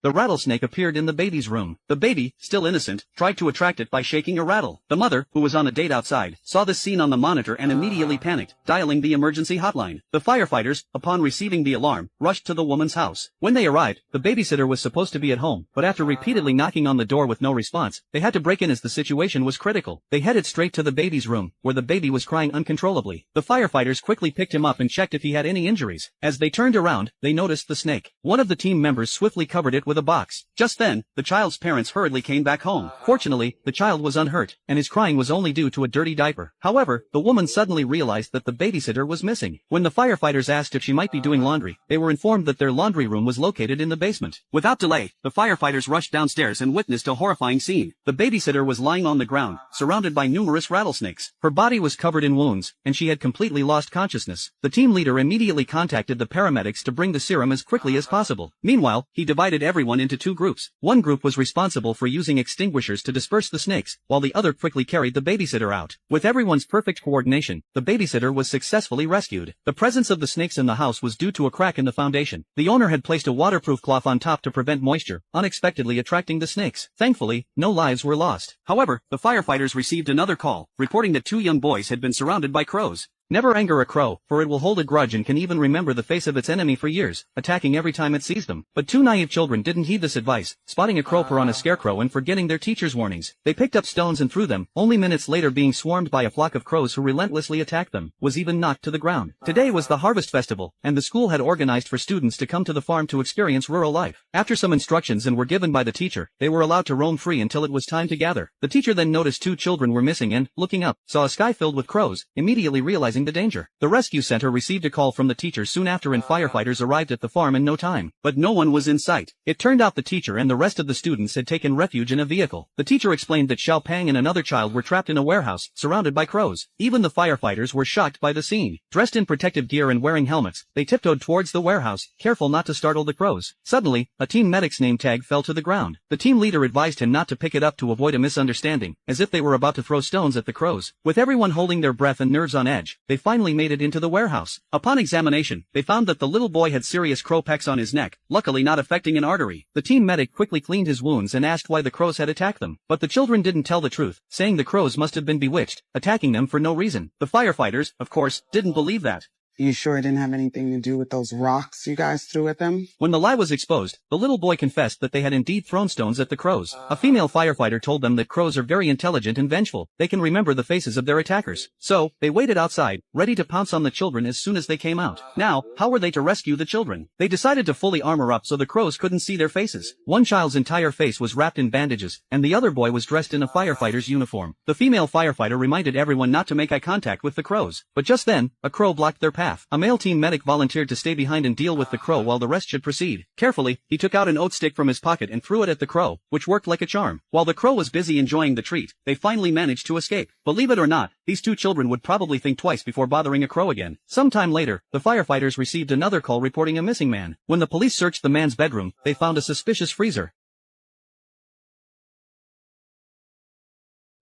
The rattlesnake appeared in the baby's room. The baby, still innocent, tried to attract it by shaking a rattle. The mother, who was on a date outside, saw this scene on the monitor and immediately panicked, dialing the emergency hotline. The firefighters, upon receiving the alarm, rushed to the woman's house. When they arrived, the babysitter was supposed to be at home, but after repeatedly knocking on the door with no response, they had to break in as the situation was critical. They headed straight to the baby's room, where the baby was crying uncontrollably. The firefighters quickly picked him up and checked if he had any injuries. As they turned around, they noticed the snake. One of the team members swiftly covered it with a box. Just then, the child's parents hurriedly came back home. Fortunately, the child was unhurt, and his crying was only due to a dirty diaper. However, the woman suddenly realized that the babysitter was missing. When the firefighters asked if she might be doing laundry, they were informed that their laundry room was located in the basement. Without delay, the firefighters rushed downstairs and witnessed a horrifying scene. The babysitter was lying on the ground, surrounded by numerous rattlesnakes. Her body was covered in wounds, and she had completely lost consciousness. The team leader immediately contacted the paramedics to bring the serum as quickly as possible. Meanwhile, he divided everyone into two groups. One group was responsible for using extinguishers to disperse the snakes, while the other quickly carried the babysitter out. With everyone's perfect coordination, the babysitter was successfully rescued. The presence of the snakes in the house was due to a crack in the foundation. The owner had placed a waterproof cloth on top to prevent moisture, unexpectedly attracting the snakes. Thankfully, no lives were lost. However, the firefighters received another call, reporting that two young boys had been surrounded by crows. Never anger a crow, for it will hold a grudge and can even remember the face of its enemy for years, attacking every time it sees them. But two naive children didn't heed this advice, spotting a crow on a scarecrow and forgetting their teacher's warnings. They picked up stones and threw them, only minutes later being swarmed by a flock of crows who relentlessly attacked them, was even knocked to the ground. Today was the harvest festival, and the school had organized for students to come to the farm to experience rural life. After some instructions and were given by the teacher, they were allowed to roam free until it was time to gather. The teacher then noticed two children were missing and, looking up, saw a sky filled with crows, immediately realizing the danger. The rescue center received a call from the teacher soon after and firefighters arrived at the farm in no time. But no one was in sight. It turned out the teacher and the rest of the students had taken refuge in a vehicle. The teacher explained that Xiao Pang and another child were trapped in a warehouse, surrounded by crows. Even the firefighters were shocked by the scene. Dressed in protective gear and wearing helmets, they tiptoed towards the warehouse, careful not to startle the crows. Suddenly, a team medic's name tag fell to the ground. The team leader advised him not to pick it up to avoid a misunderstanding, as if they were about to throw stones at the crows. With everyone holding their breath and nerves on edge, they finally made it into the warehouse. Upon examination, they found that the little boy had serious crow pecks on his neck, luckily not affecting an artery. The team medic quickly cleaned his wounds and asked why the crows had attacked them. But the children didn't tell the truth, saying the crows must have been bewitched, attacking them for no reason. The firefighters, of course, didn't believe that. You sure it didn't have anything to do with those rocks you guys threw at them? When the lie was exposed, the little boy confessed that they had indeed thrown stones at the crows. A female firefighter told them that crows are very intelligent and vengeful. They can remember the faces of their attackers. So, they waited outside, ready to pounce on the children as soon as they came out. Now, how were they to rescue the children? They decided to fully armor up so the crows couldn't see their faces. One child's entire face was wrapped in bandages, and the other boy was dressed in a firefighter's uniform. The female firefighter reminded everyone not to make eye contact with the crows. But just then, a crow blocked their path. A male team medic volunteered to stay behind and deal with the crow while the rest should proceed. Carefully, he took out an oat stick from his pocket and threw it at the crow, which worked like a charm. While the crow was busy enjoying the treat, they finally managed to escape. Believe it or not, these two children would probably think twice before bothering a crow again. Sometime later, the firefighters received another call reporting a missing man. When the police searched the man's bedroom, they found a suspicious freezer.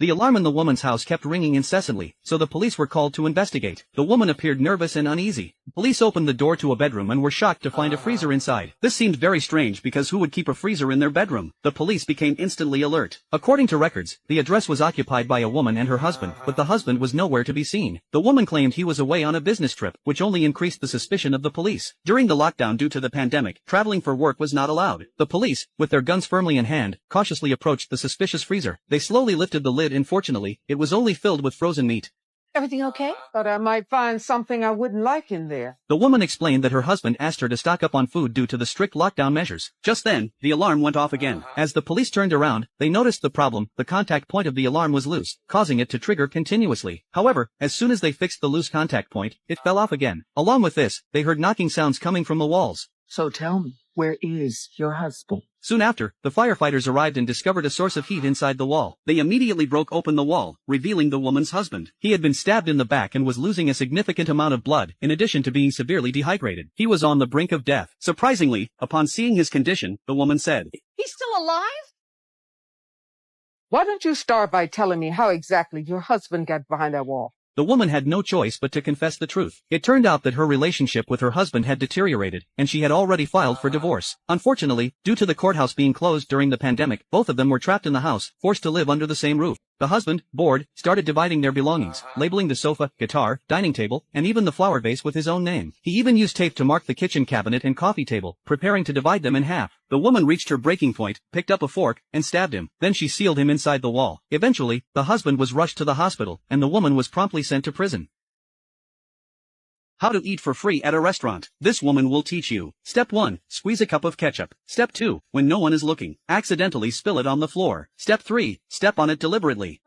The alarm in the woman's house kept ringing incessantly, so the police were called to investigate. The woman appeared nervous and uneasy. Police opened the door to a bedroom and were shocked to find a freezer inside. This seemed very strange because who would keep a freezer in their bedroom? The police became instantly alert. According to records, the address was occupied by a woman and her husband, but the husband was nowhere to be seen. The woman claimed he was away on a business trip, which only increased the suspicion of the police. During the lockdown due to the pandemic, traveling for work was not allowed. The police, with their guns firmly in hand, cautiously approached the suspicious freezer. They slowly lifted the lid and fortunately, it was only filled with frozen meat. Everything okay? But I might find something I wouldn't like in there. The woman explained that her husband asked her to stock up on food due to the strict lockdown measures. Just then, the alarm went off again. As the police turned around, they noticed the problem. The contact point of the alarm was loose, causing it to trigger continuously. However, as soon as they fixed the loose contact point, it fell off again. Along with this, they heard knocking sounds coming from the walls. So tell me, where is your husband? Soon after, the firefighters arrived and discovered a source of heat inside the wall. They immediately broke open the wall, revealing the woman's husband. He had been stabbed in the back and was losing a significant amount of blood, in addition to being severely dehydrated. He was on the brink of death. Surprisingly, upon seeing his condition, the woman said, He's still alive? Why don't you start by telling me how exactly your husband got behind that wall? The woman had no choice but to confess the truth. It turned out that her relationship with her husband had deteriorated, and she had already filed for divorce. Unfortunately, due to the courthouse being closed during the pandemic, both of them were trapped in the house, forced to live under the same roof. The husband, bored, started dividing their belongings, labeling the sofa, guitar, dining table, and even the flower vase with his own name. He even used tape to mark the kitchen cabinet and coffee table, preparing to divide them in half. The woman reached her breaking point, picked up a fork, and stabbed him. Then she sealed him inside the wall. Eventually, the husband was rushed to the hospital, and the woman was promptly sent to prison. How to eat for free at a restaurant. This woman will teach you. Step 1. Squeeze a cup of ketchup. Step 2. When no one is looking, accidentally spill it on the floor. Step 3. Step on it deliberately.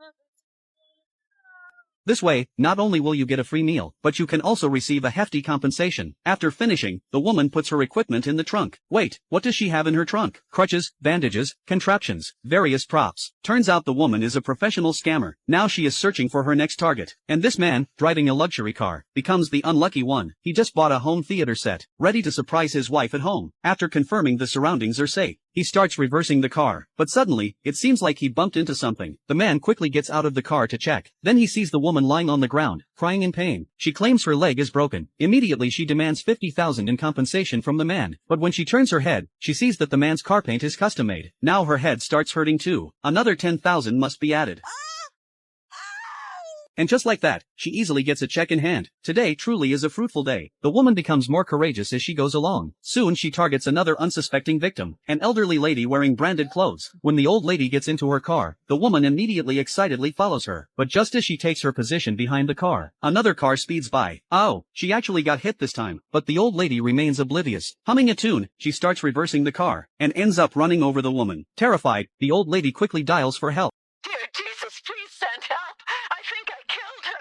This way, not only will you get a free meal, but you can also receive a hefty compensation. After finishing, the woman puts her equipment in the trunk. Wait, what does she have in her trunk? Crutches, bandages, contraptions, various props. Turns out the woman is a professional scammer. Now she is searching for her next target. And this man, driving a luxury car, becomes the unlucky one. He just bought a home theater set, ready to surprise his wife at home. After confirming the surroundings are safe, he starts reversing the car, but suddenly, it seems like he bumped into something. The man quickly gets out of the car to check. Then he sees the woman lying on the ground, crying in pain. She claims her leg is broken. Immediately she demands $50,000 in compensation from the man. But when she turns her head, she sees that the man's car paint is custom made. Now her head starts hurting too. Another $10,000 must be added. And just like that, she easily gets a check in hand. Today truly is a fruitful day. The woman becomes more courageous as she goes along. Soon she targets another unsuspecting victim, an elderly lady wearing branded clothes. When the old lady gets into her car, the woman immediately excitedly follows her. But just as she takes her position behind the car, another car speeds by. Oh, she actually got hit this time, but the old lady remains oblivious. Humming a tune, she starts reversing the car, and ends up running over the woman. Terrified, the old lady quickly dials for help. Dear Jesus, please send help. I think I killed her.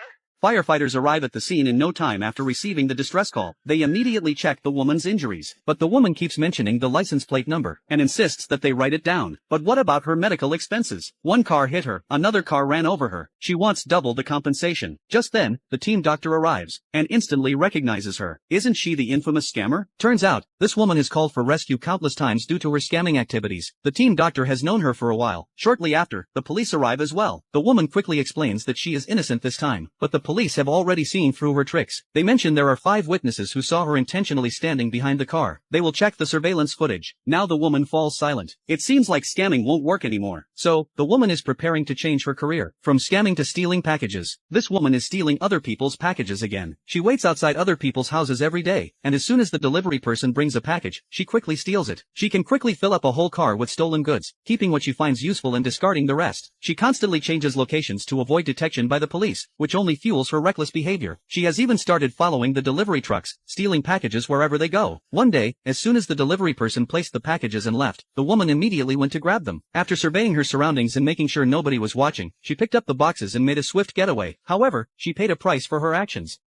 Firefighters arrive at the scene in no time after receiving the distress call. They immediately check the woman's injuries, but the woman keeps mentioning the license plate number, and insists that they write it down. But what about her medical expenses? One car hit her, another car ran over her. She wants double the compensation. Just then, the team doctor arrives, and instantly recognizes her. Isn't she the infamous scammer? Turns out, this woman has called for rescue countless times due to her scamming activities. The team doctor has known her for a while. Shortly after, the police arrive as well. The woman quickly explains that she is innocent this time, but the police have already seen through her tricks. They mention there are 5 witnesses who saw her intentionally standing behind the car. They will check the surveillance footage. Now the woman falls silent. It seems like scamming won't work anymore. So, the woman is preparing to change her career. From scamming to stealing packages. This woman is stealing other people's packages again. She waits outside other people's houses every day, and as soon as the delivery person brings a package, she quickly steals it. She can quickly fill up a whole car with stolen goods, keeping what she finds useful and discarding the rest. She constantly changes locations to avoid detection by the police, which only fuels her reckless behavior. She has even started following the delivery trucks, stealing packages wherever they go. One day, as soon as the delivery person placed the packages and left, the woman immediately went to grab them. After surveying her surroundings and making sure nobody was watching, she picked up the boxes and made a swift getaway. However, she paid a price for her actions.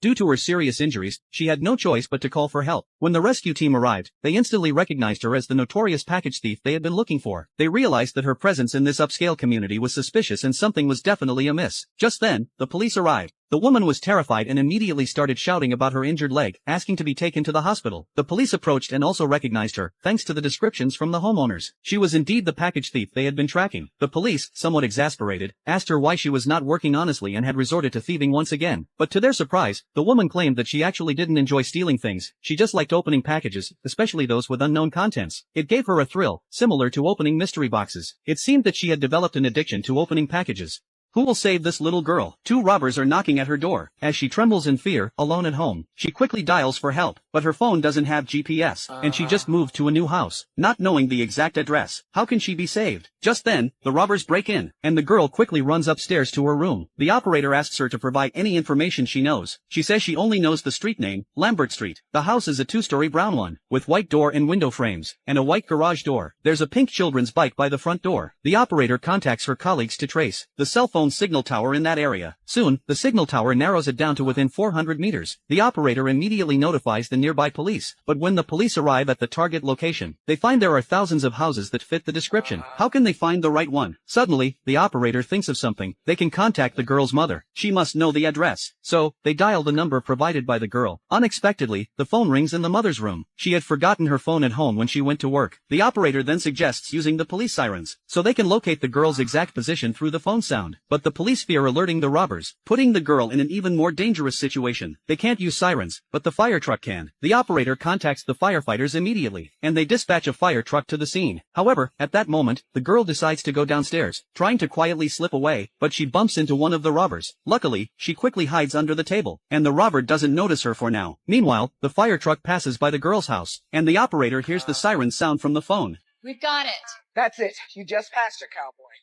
Due to her serious injuries, she had no choice but to call for help. When the rescue team arrived, they instantly recognized her as the notorious package thief they had been looking for. They realized that her presence in this upscale community was suspicious and something was definitely amiss. Just then, the police arrived. The woman was terrified and immediately started shouting about her injured leg, asking to be taken to the hospital. The police approached and also recognized her, thanks to the descriptions from the homeowners. She was indeed the package thief they had been tracking. The police, somewhat exasperated, asked her why she was not working honestly and had resorted to thieving once again. But to their surprise, the woman claimed that she actually didn't enjoy stealing things. She just liked opening packages, especially those with unknown contents. It gave her a thrill, similar to opening mystery boxes. It seemed that she had developed an addiction to opening packages. Who will save this little girl? 2 robbers are knocking at her door. As she trembles in fear, alone at home, she quickly dials for help, but her phone doesn't have GPS, and she just moved to a new house, not knowing the exact address. How can she be saved? Just then, the robbers break in, and the girl quickly runs upstairs to her room. The operator asks her to provide any information she knows. She says she only knows the street name, Lambert Street. The house is a 2-story brown one, with white door and window frames, and a white garage door. There's a pink children's bike by the front door. The operator contacts her colleagues to trace the cell phone signal tower in that area. Soon, the signal tower narrows it down to within 400 meters. The operator immediately notifies the nearby police, but when the police arrive at the target location, they find there are thousands of houses that fit the description. How can they find the right one? Suddenly, the operator thinks of something. They can contact the girl's mother. She must know the address. So, they dial the number provided by the girl. Unexpectedly, the phone rings in the mother's room. She had forgotten her phone at home when she went to work. The operator then suggests using the police sirens, so they can locate the girl's exact position through the phone sound. but the police fear alerting the robbers, putting the girl in an even more dangerous situation. They can't use sirens, but the fire truck can. The operator contacts the firefighters immediately, and they dispatch a fire truck to the scene. However, at that moment, the girl decides to go downstairs, trying to quietly slip away, but she bumps into one of the robbers. Luckily, she quickly hides under the table, and the robber doesn't notice her for now. Meanwhile, the fire truck passes by the girl's house, and the operator hears the siren sound from the phone. We've got it. That's it. You just passed her, cowboy.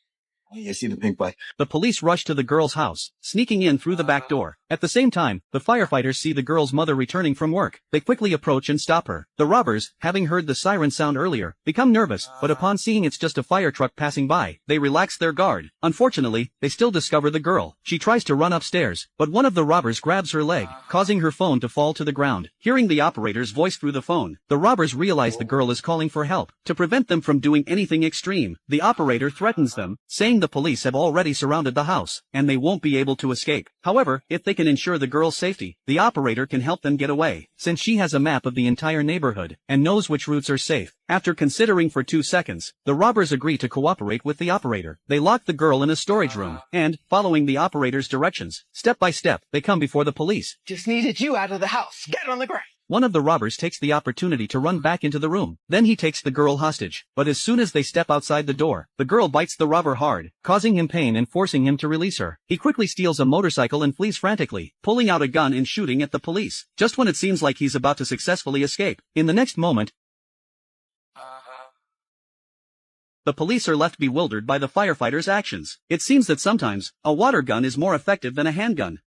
Oh, you see the pink bike? The police rush to the girl's house, sneaking in through the back door. At the same time, the firefighters see the girl's mother returning from work. They quickly approach and stop her. The robbers, having heard the siren sound earlier, become nervous, but upon seeing it's just a fire truck passing by, they relax their guard. Unfortunately, they still discover the girl. She tries to run upstairs, but one of the robbers grabs her leg, causing her phone to fall to the ground. Hearing the operator's voice through the phone, the robbers realize the girl is calling for help. To prevent them from doing anything extreme, the operator threatens them, saying the police have already surrounded the house, and they won't be able to escape. However, if they can ensure the girl's safety, the operator can help them get away, since she has a map of the entire neighborhood, and knows which routes are safe. After considering for 2 seconds, the robbers agree to cooperate with the operator. They lock the girl in a storage room, and, following the operator's directions, step by step, they come before the police. Just needed you out of the house. Get on the ground. One of the robbers takes the opportunity to run back into the room. Then he takes the girl hostage. But as soon as they step outside the door, the girl bites the robber hard, causing him pain and forcing him to release her. He quickly steals a motorcycle and flees frantically, pulling out a gun and shooting at the police, just when it seems like he's about to successfully escape. In the next moment, the police are left bewildered by the firefighters' actions. It seems that sometimes, a water gun is more effective than a handgun.